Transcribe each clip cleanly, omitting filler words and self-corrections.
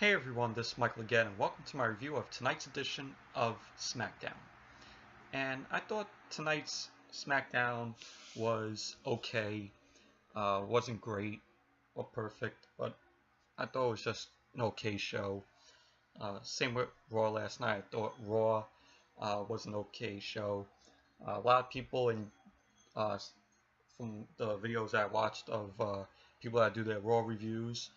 Hey everyone, this is Michael again, and welcome to my review of tonight's edition of Smackdown. And I thought tonight's Smackdown was okay, wasn't great or perfect, but I thought it was just an okay show. Same with Raw last night. I thought Raw was an okay show. A lot of people from the videos I watched of people that do their Raw reviews,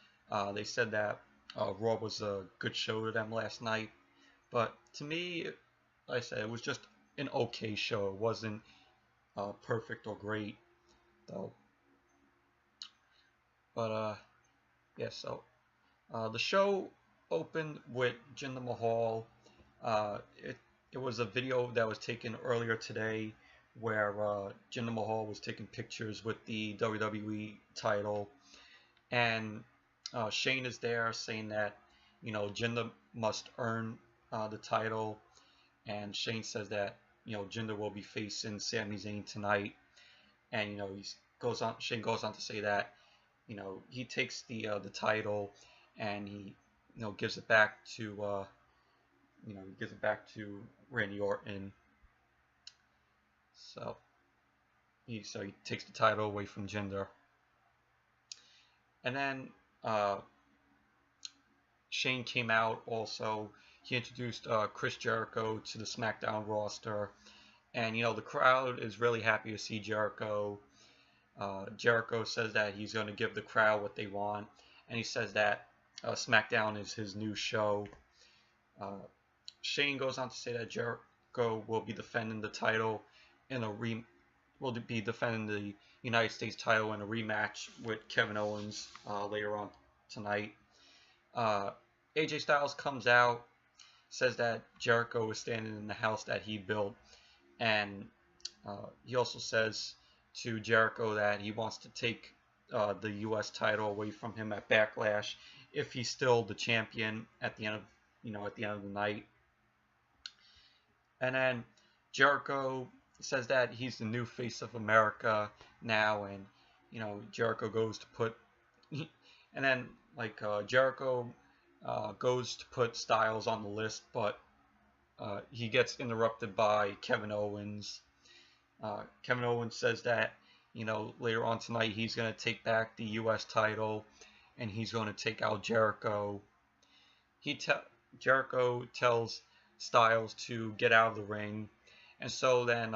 they said that Raw was a good show to them last night. But to me, like I said, it was just an okay show. It wasn't perfect or great, though. But yeah, so the show opened with Jinder Mahal. It was a video that was taken earlier today where Jinder Mahal was taking pictures with the WWE title, and Shane is there saying that Jinder must earn the title, and Shane says that Jinder will be facing Sami Zayn tonight, and Shane goes on to say that he takes the title and he gives it back to Randy Orton. So he takes the title away from Jinder, and then Shane came out also. He introduced Chris Jericho to the SmackDown roster, and the crowd is really happy to see Jericho. Jericho says that he's going to give the crowd what they want, and he says that SmackDown is his new show. Shane goes on to say that Jericho will be defending the title in the United States title in a rematch with Kevin Owens later on tonight. AJ Styles comes out, says that Jericho is standing in the house that he built, and he also says to Jericho that he wants to take the U.S. title away from him at Backlash if he's still the champion at the end of the night. And then Jericho says that he's the new face of America now, and Jericho goes to put, and then Jericho goes to put Styles on the list, but he gets interrupted by Kevin Owens. Kevin Owens says that later on tonight he's going to take back the U.S. title and he's going to take out Jericho. Jericho tells Styles to get out of the ring, and so then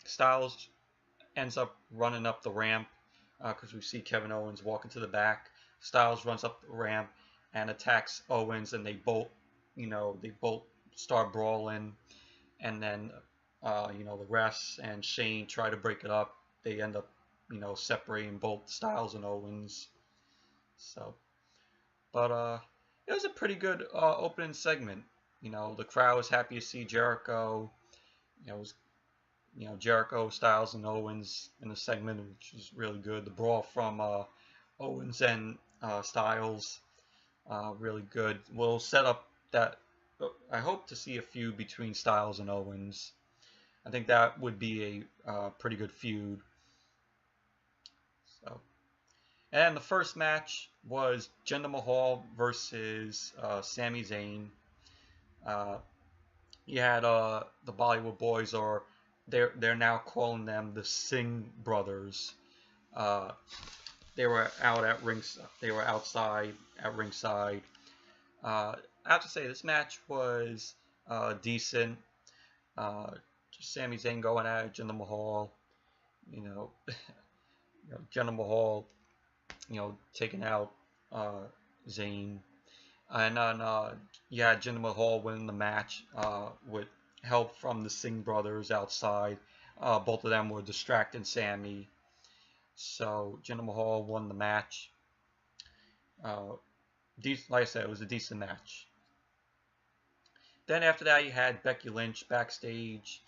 Styles ends up running up the ramp because we see Kevin Owens walking to the back. Styles runs up the ramp and attacks Owens, and they both start brawling, and then the refs and Shane try to break it up. They end up separating both Styles and Owens. So, but it was a pretty good opening segment. The crowd was happy to see Jericho. It was Jericho, Styles, and Owens in the segment, which was really good. The brawl from Owens and Styles, really good. We'll set up that. I hope to see a feud between Styles and Owens. I think that would be a pretty good feud. So, and the first match was Jinder Mahal versus Sami Zayn. You had the Bollywood Boys, or they're now calling them the Singh brothers. They were out at ringside. They were outside at ringside. I have to say this match was decent. Sami Zayn going at Jinder Mahal. Jinder Mahal, taking out Zayn. And then you had Jinder Mahal winning the match with help from the Singh brothers outside. Both of them were distracting Sami. So Jinder Mahal won the match. Like I said, it was a decent match. Then after that, you had Becky Lynch backstage.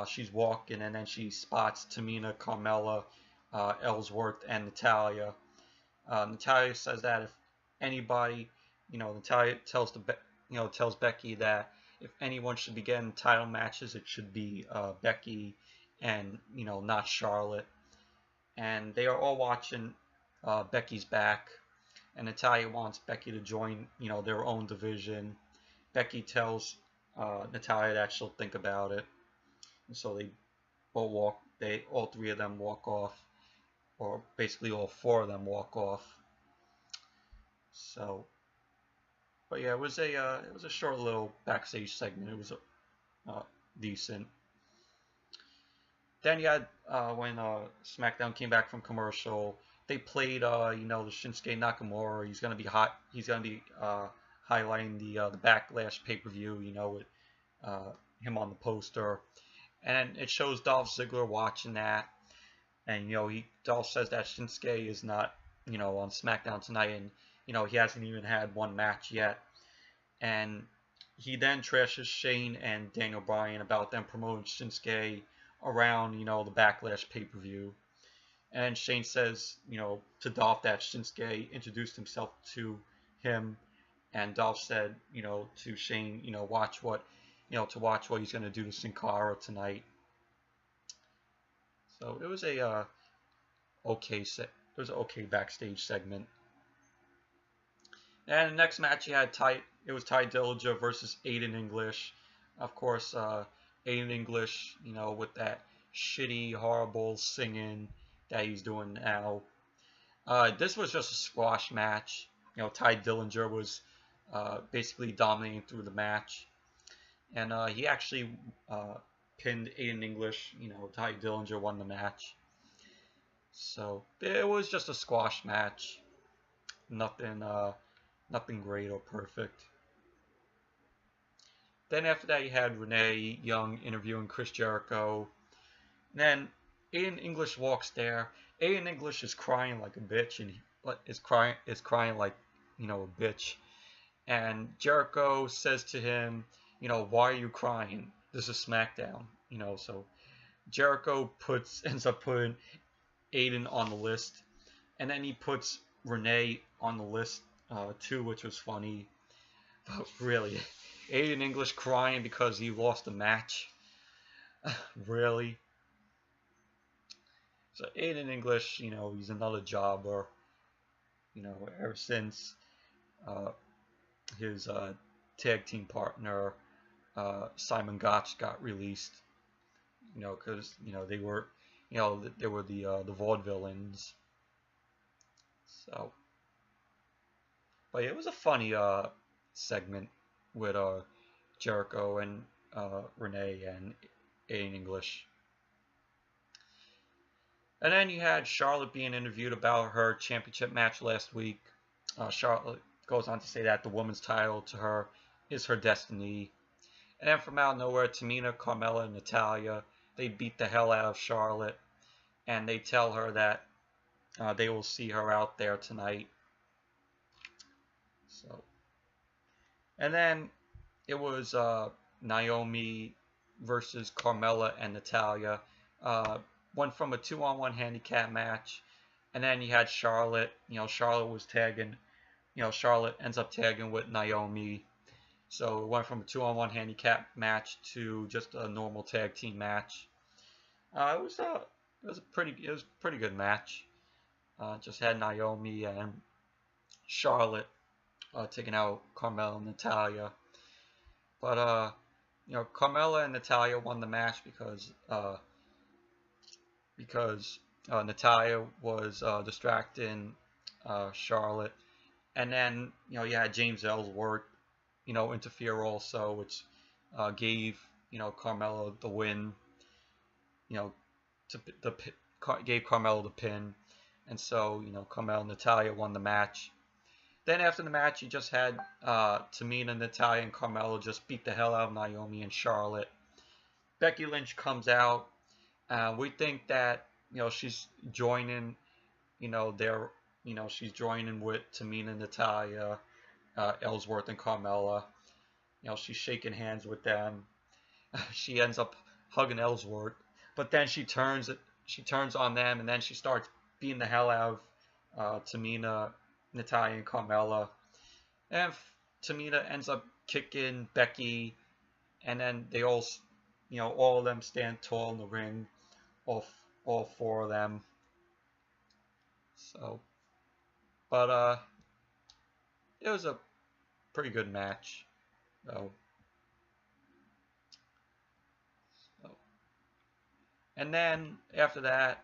She's walking, and then she spots Tamina, Carmella, Ellsworth, and Natalya. Natalya says that if anybody, Natalya tells Becky that if anyone should be getting title matches, it should be Becky, and not Charlotte. And they are all watching Becky's back. and Natalya wants Becky to join, their own division. Becky tells Natalya that she'll think about it, and so all three of them walk off, or basically all four of them walk off. So, but yeah, it was a short little backstage segment. It was decent. Then you had when SmackDown came back from commercial, they played the Shinsuke Nakamura. He's gonna be hot. He's gonna be highlighting the Backlash pay-per-view. With him on the poster, and it shows Dolph Ziggler watching that, and Dolph says that Shinsuke is not on SmackDown tonight, and he hasn't even had one match yet, and he then trashes Shane and Daniel Bryan about them promoting Shinsuke around the Backlash pay-per-view. And Shane says to Dolph that Shinsuke introduced himself to him, and Dolph said to Shane watch what he's going to do to Cara tonight. So it was a okay backstage segment. And the next match you had Ty Dillinger versus Aiden English. Of course, Aiden English, with that shitty, horrible singing that he's doing now. This was just a squash match. Ty Dillinger was basically dominating through the match, and he actually pinned Aiden English. Ty Dillinger won the match. So it was just a squash match. Nothing great or perfect. Then after that, you had Renee Young interviewing Chris Jericho. And then Aiden English walks there. Aiden English is crying like a bitch, and is crying like a bitch. And Jericho says to him, why are you crying? This is SmackDown. So Jericho ends up putting Aiden on the list, and then he puts Renee on the list too, which was funny. But really, Aiden English crying because he lost a match. Really? So Aiden English, he's another jobber. Ever since his tag team partner Simon Gotch got released. Because they were the vaudevillains. So, but it was a funny segment with Jericho and Renee and Aiden English. And then you had Charlotte being interviewed about her championship match last week. Charlotte goes on to say that the women's title to her is her destiny. And then from out of nowhere, Tamina, Carmella, and Natalya, they beat the hell out of Charlotte. And they tell her that they will see her out there tonight. So, and then it was Naomi versus Carmella and Natalya. Went from a 2-on-1 handicap match, and then you had Charlotte. Charlotte was tagging. Charlotte ends up tagging with Naomi. So it went from a 2-on-1 handicap match to just a normal tag team match. It was a pretty good match. Just had Naomi and Charlotte taking out Carmella and Natalya. But Carmella and Natalya won the match because Natalya was distracting Charlotte, and then you had James Ellsworth interfere also, which gave Carmella the win. Gave Carmella the pin, and so Carmella and Natalya won the match. Then after the match, you just had Tamina, Natalya, and Carmella just beat the hell out of Naomi and Charlotte. Becky Lynch comes out. We think that she's joining, she's joining with Tamina, Natalya, Ellsworth, and Carmella. She's shaking hands with them. She ends up hugging Ellsworth, but then she turns on them, and then she starts beating the hell out of Tamina, Natalya, and Carmella. And Tamina ends up kicking Becky, and then they all of them stand tall in the ring, all four of them. So, but it was a pretty good match. So, and then after that,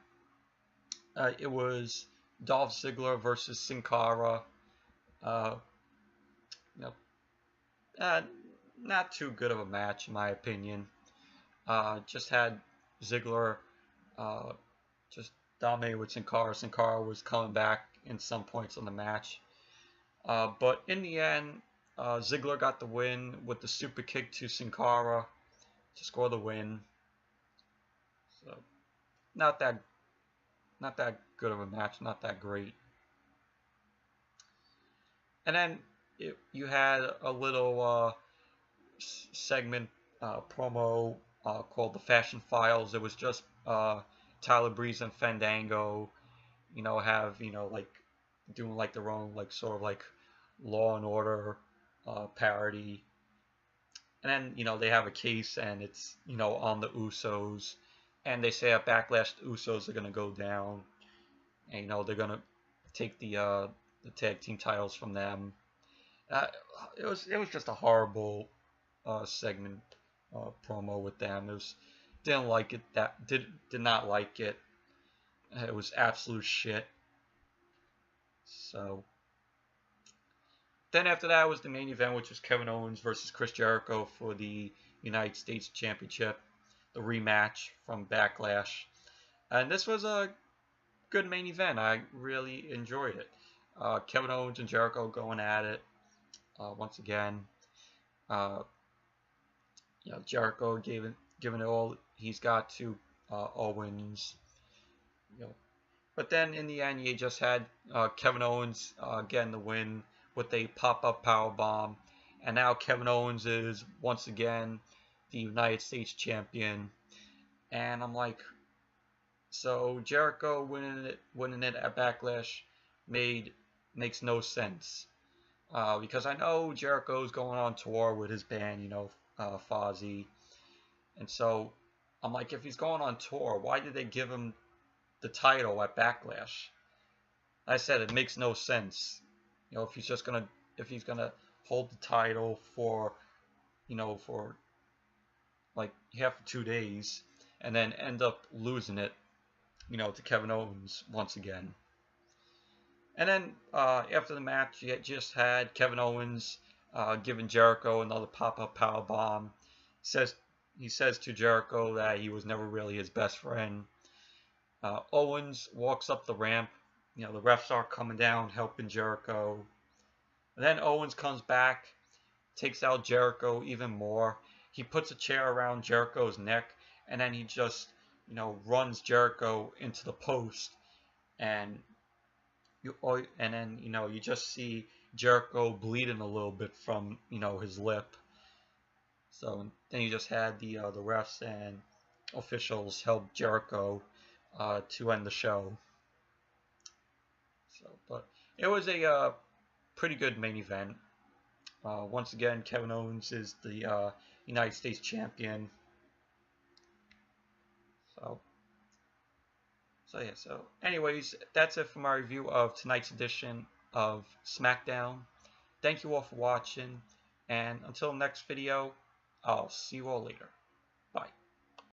it was Dolph Ziggler versus Sin Cara. Uh, you know, uh, not too good of a match in my opinion. Just had Ziggler uh, just dominated with Sin Cara. Sin Cara was coming back in some points on the match. But in the end, Ziggler got the win with the super kick to Sin Cara to score the win. So not that good of a match, not that great. And then you had a little segment promo called the Fashion Files. It was just Tyler Breeze and Fandango, like doing like their own like sort of like Law and Order parody. And then they have a case and it's on the Usos, and they say at Backlash the Usos are gonna go down, and they're gonna take the tag team titles from them. It was just a horrible segment promo with them. Didn't like it. Did not like it. It was absolute shit. So then after that was the main event, which was Kevin Owens versus Chris Jericho for the United States Championship, the rematch from Backlash. And this was a good main event. I really enjoyed it. Kevin Owens and Jericho going at it once again. Jericho giving it all he's got to Owens. But then in the end, you just had Kevin Owens getting the win with a pop-up powerbomb, and now Kevin Owens is once again the United States champion. And I'm like, so Jericho winning it at Backlash makes no sense, because I know Jericho's going on tour with his band, Fozzy, and so I'm like, if he's going on tour, why did they give him the title at Backlash? I said it makes no sense. If he's gonna hold the title for like half 2 days and then end up losing it, to Kevin Owens once again. And then after the match, you just had Kevin Owens giving Jericho another pop-up powerbomb. He says to Jericho that he was never really his best friend. Owens walks up the ramp. The refs are coming down, helping Jericho. And then Owens comes back, takes out Jericho even more. He puts a chair around Jericho's neck, and then he just, runs Jericho into the post. And you just see Jericho bleeding a little bit from, his lip. So then you just had the refs and officials help Jericho to end the show. But it was a pretty good main event. Once again, Kevin Owens is the United States champion. So anyways, that's it for my review of tonight's edition of Smackdown. Thank you all for watching, and until next video, I'll see you all later. Bye.